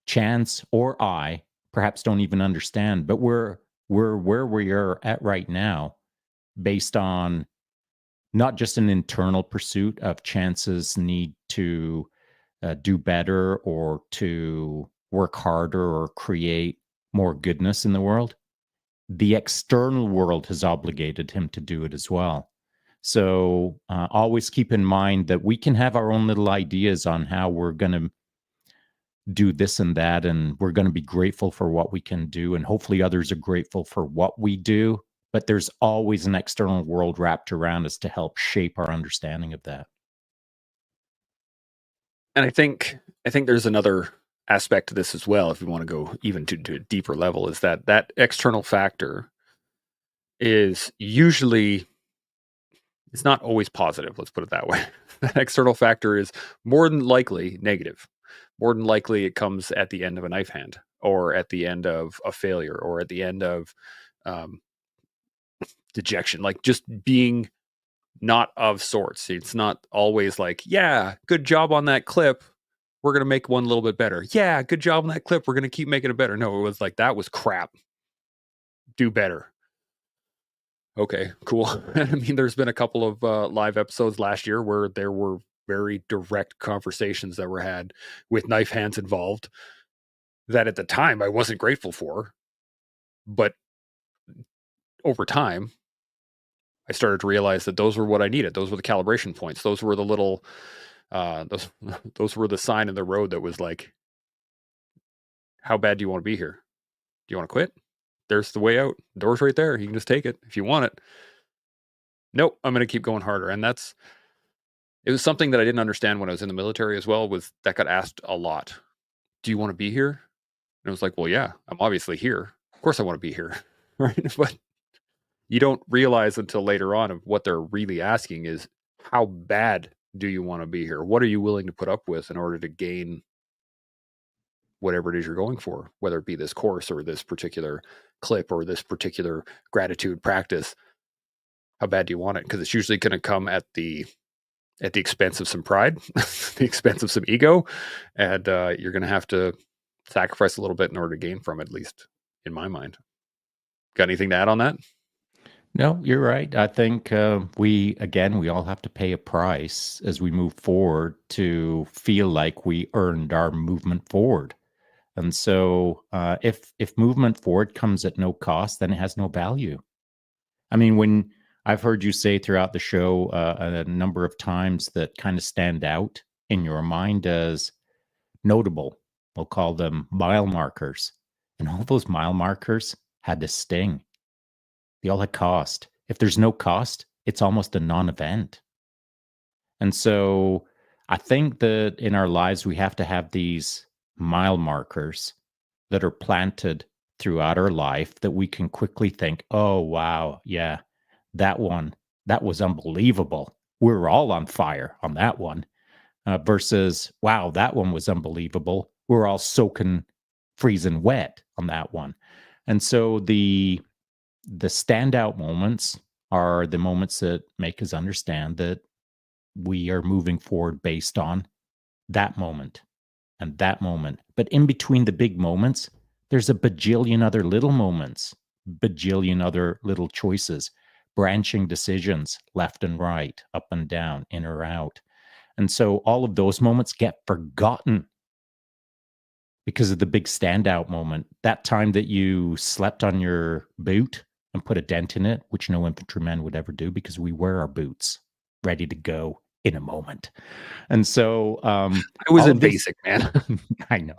Chance or I perhaps don't even understand, but we're where we are at right now based on not just an internal pursuit of Chance's need to do better or to work harder or create more goodness in the world. The external world has obligated him to do it as well. So always keep in mind that we can have our own little ideas on how we're going to do this and that, and we're going to be grateful for what we can do, and hopefully others are grateful for what we do. But there's always an external world wrapped around us to help shape our understanding of that. And I think there's another aspect to this as well, if you want to go even to a deeper level, is that external factor is usually, it's not always positive, let's put it that way. That external factor is more than likely negative. More than likely it comes at the end of a knife hand, or at the end of a failure, or at the end of dejection, like just being not of sorts. It's not always like, yeah, good job on that clip, we're going to make one a little bit better. Yeah, good job on that clip, we're going to keep making it better. No, it was like, that was crap. Do better. Okay, cool. I mean, there's been a couple of live episodes last year where there were very direct conversations that were had with knife hands involved that at the time I wasn't grateful for. But over time, I started to realize that those were what I needed. Those were the calibration points. Those were the little, those were the sign in the road that was like, how bad do you want to be here? Do you want to quit? There's the way out. The door's right there. You can just take it if you want it. Nope, I'm going to keep going harder. And it was something that I didn't understand when I was in the military as well, was that got asked a lot. Do you want to be here? And I was like, well, yeah, I'm obviously here. Of course I want to be here. Right? But you don't realize until later on of what they're really asking is, how bad do you want to be here? What are you willing to put up with in order to gain whatever it is you're going for, whether it be this course or this particular clip or this particular gratitude practice? How bad do you want it? Because it's usually going to come at the expense of some pride, the expense of some ego, and you're going to have to sacrifice a little bit in order to gain from it, at least in my mind. Got anything to add on that? No, you're right. I think we all have to pay a price as we move forward to feel like we earned our movement forward. And so if movement forward comes at no cost, then it has no value. I mean, when I've heard you say throughout the show a number of times that kind of stand out in your mind as notable, we'll call them mile markers. And all those mile markers had to sting. They all had cost. If there's no cost, it's almost a non-event. And so I think that in our lives, we have to have these mile markers that are planted throughout our life that we can quickly think, oh, wow, yeah, that one, that was unbelievable. We were all on fire on that one. Versus, wow, that one was unbelievable. We're all soaking, freezing wet on that one. And so the standout moments are the moments that make us understand that we are moving forward based on that moment and that moment. But in between the big moments, there's a bajillion other little moments, bajillion other little choices, branching decisions left and right, up and down, in or out. And so all of those moments get forgotten because of the big standout moment. That time that you slept on your boot and put a dent in it, which no infantryman would ever do because we wear our boots ready to go in a moment. And so I was all in of these, basic, man. I know,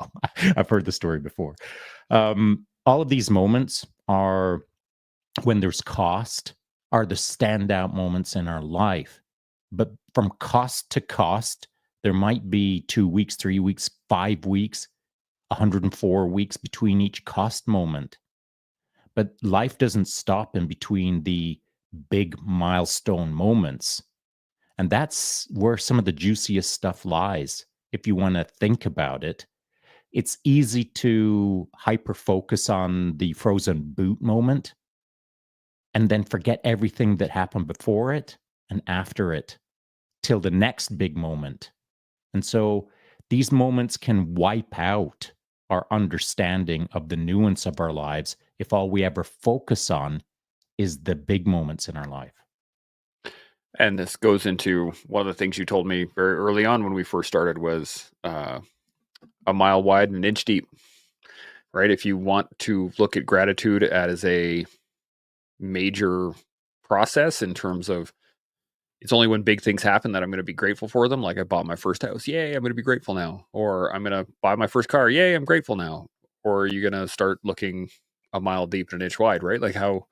I've heard the story before. All of these moments are, when there's cost, are the standout moments in our life. But from cost to cost, there might be 2 weeks, 3 weeks, 5 weeks, 104 weeks between each cost moment. But life doesn't stop in between the big milestone moments. And that's where some of the juiciest stuff lies. If you want to think about it, it's easy to hyper focus on the frozen boot moment and then forget everything that happened before it and after it till the next big moment. And so these moments can wipe out our understanding of the nuance of our lives if all we ever focus on is the big moments in our life. And this goes into one of the things you told me very early on when we first started was a mile wide and an inch deep, right? If you want to look at gratitude as a major process in terms of it's only when big things happen that I'm going to be grateful for them. Like I bought my first house. Yay, I'm going to be grateful now. Or I'm going to buy my first car. Yay, I'm grateful now. Or are you going to start looking a mile deep and an inch wide, right? Like how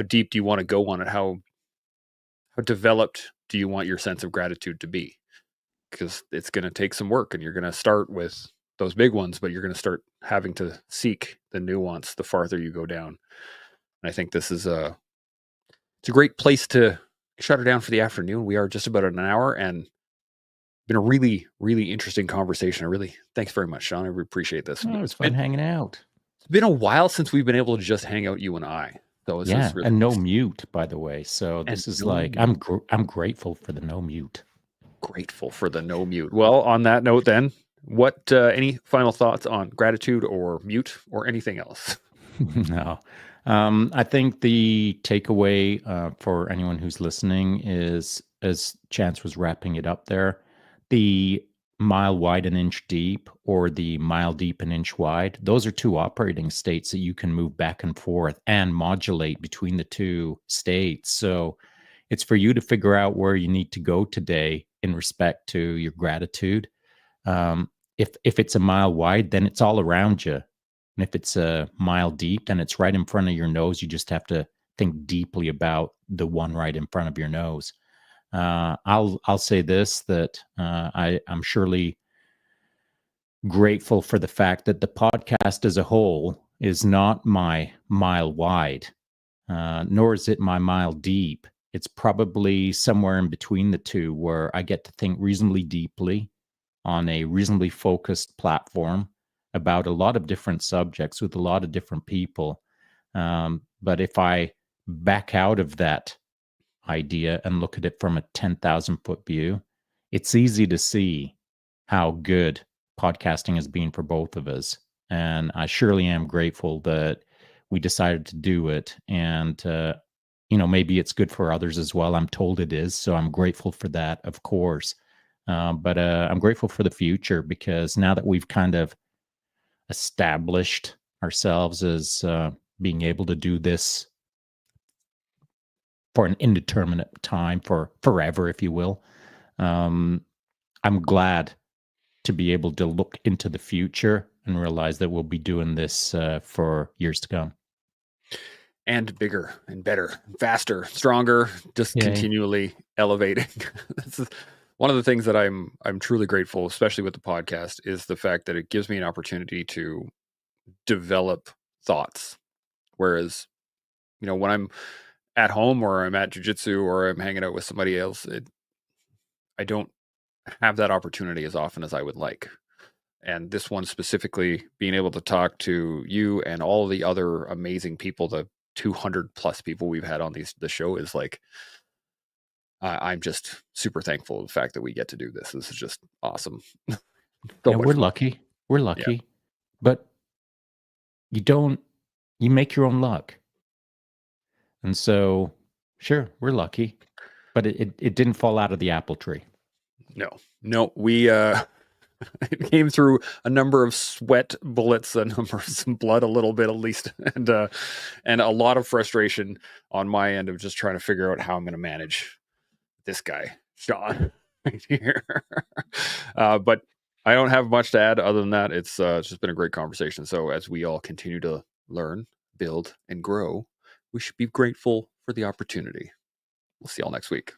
deep do you want to go on it? How developed do you want your sense of gratitude to be? Because it's going to take some work and you're going to start with those big ones, but you're going to start having to seek the nuance the farther you go down. And I think this is it's a great place to shut her down for the afternoon. We are just about an hour and been a really, really interesting conversation. Thanks very much, Shaun. I really appreciate this. Oh, it's fun hanging out. It's been a while since we've been able to just hang out, you and I. So this is really and no nice. mute, by the way. So this is like, I'm grateful for the no mute. Grateful for the no mute. Well, on that note then, what any final thoughts on gratitude or mute or anything else? No. I think the takeaway for anyone who's listening is, as Chance was wrapping it up there, the mile wide and inch deep or the mile deep and inch wide, those are two operating states that you can move back and forth and modulate between the two states. So it's for you to figure out where you need to go today in respect to your gratitude. If it's a mile wide, then it's all around you. And if it's a mile deep, then it's right in front of your nose. You just have to think deeply about the one right in front of your nose. I'll say this, that I'm surely grateful for the fact that the podcast as a whole is not my mile wide, nor is it my mile deep. It's probably somewhere in between the two, where I get to think reasonably deeply on a reasonably focused platform about a lot of different subjects with a lot of different people. But if I back out of that idea and look at it from a 10,000 foot view, it's easy to see how good podcasting has been for both of us. And I surely am grateful that we decided to do it. And, maybe it's good for others as well. I'm told it is. So I'm grateful for that, of course. But I'm grateful for the future, because now that we've kind of established ourselves as being able to do this for an indeterminate time, for forever, if you will, I'm glad to be able to look into the future and realize that we'll be doing this for years to come. And bigger and better, and faster, stronger, just continually elevating. one of the things that I'm truly grateful, especially with the podcast, is the fact that it gives me an opportunity to develop thoughts. Whereas, when I'm at home or I'm at jujitsu or I'm hanging out with somebody else, I don't have that opportunity as often as I would like. And this one specifically, being able to talk to you and all the other amazing people, the 200 plus people we've had on the show, is like, I'm just super thankful for the fact that we get to do this. This is just awesome. We're lucky. We're lucky. But you make your own luck. And so, sure, we're lucky. But it didn't fall out of the apple tree. No, we it came through a number of sweat bullets, a number of some blood, a little bit at least, and a lot of frustration on my end of just trying to figure out how I'm going to manage this guy, Shaun, right here. But I don't have much to add other than that. It's just been a great conversation. So as we all continue to learn, build, and grow, we should be grateful for the opportunity. We'll see y'all next week.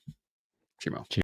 Chimo.